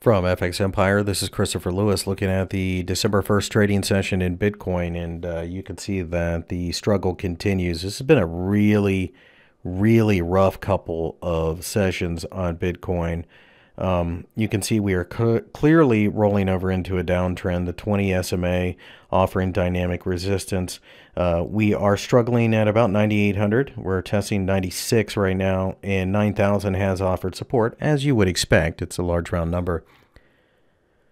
From FX Empire, this is Christopher Lewis looking at the December 1st trading session in Bitcoin, and you can see that the struggle continues. This has been a really, really rough couple of sessions on Bitcoin. You can see we are clearly rolling over into a downtrend, the 20 SMA offering dynamic resistance. We are struggling at about 9,800. We're testing 96 right now, and 9,000 has offered support, as you would expect. It's a large round number.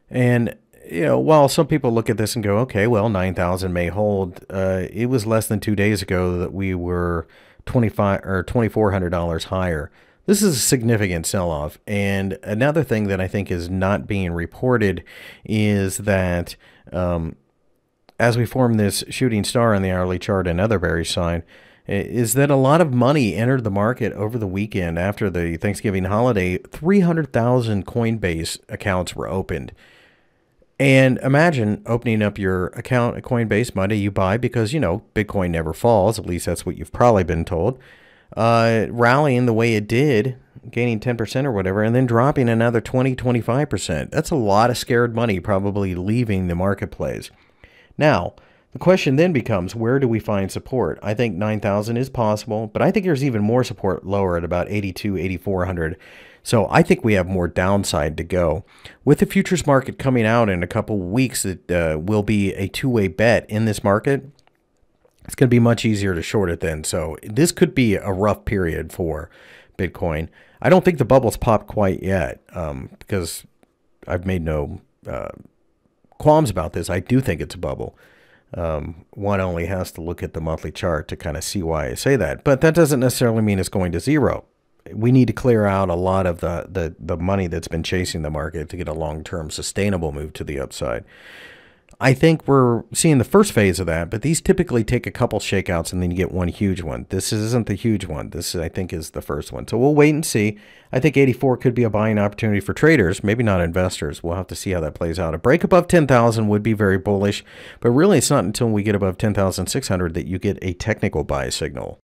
And, while some people look at this and go, okay, well, 9,000 may hold, it was less than 2 days ago that we were $2,400 higher. This is a significant sell-off. And another thing that I think is not being reported is that as we form this shooting star on the hourly chart, another bearish sign, is that a lot of money entered the market over the weekend after the Thanksgiving holiday. 300,000 Coinbase accounts were opened. And imagine opening up your account at Coinbase Monday, you buy because, Bitcoin never falls. At least that's what you've probably been told. Rallying the way it did, gaining 10% or whatever, and then dropping another 20, 25%. That's a lot of scared money probably leaving the marketplace. Now, the question then becomes, where do we find support? I think 9,000 is possible, but I think there's even more support lower at about 82, 8,400. So I think we have more downside to go. With the futures market coming out in a couple weeks, it will be a two-way bet in this market. It's going to be much easier to short it then. So this could be a rough period for Bitcoin. I don't think the bubble's popped quite yet because I've made no qualms about this. I do think it's a bubble. One only has to look at the monthly chart to kind of see why I say that. But that doesn't necessarily mean it's going to zero. We need to clear out a lot of the money that's been chasing the market to get a long-term sustainable move to the upside. I think we're seeing the first phase of that, but these typically take a couple shakeouts and then you get one huge one. This isn't the huge one. This, I think, is the first one. So we'll wait and see. I think 84 could be a buying opportunity for traders, maybe not investors. We'll have to see how that plays out. A break above 10,000 would be very bullish, but really it's not until we get above 10,600 that you get a technical buy signal.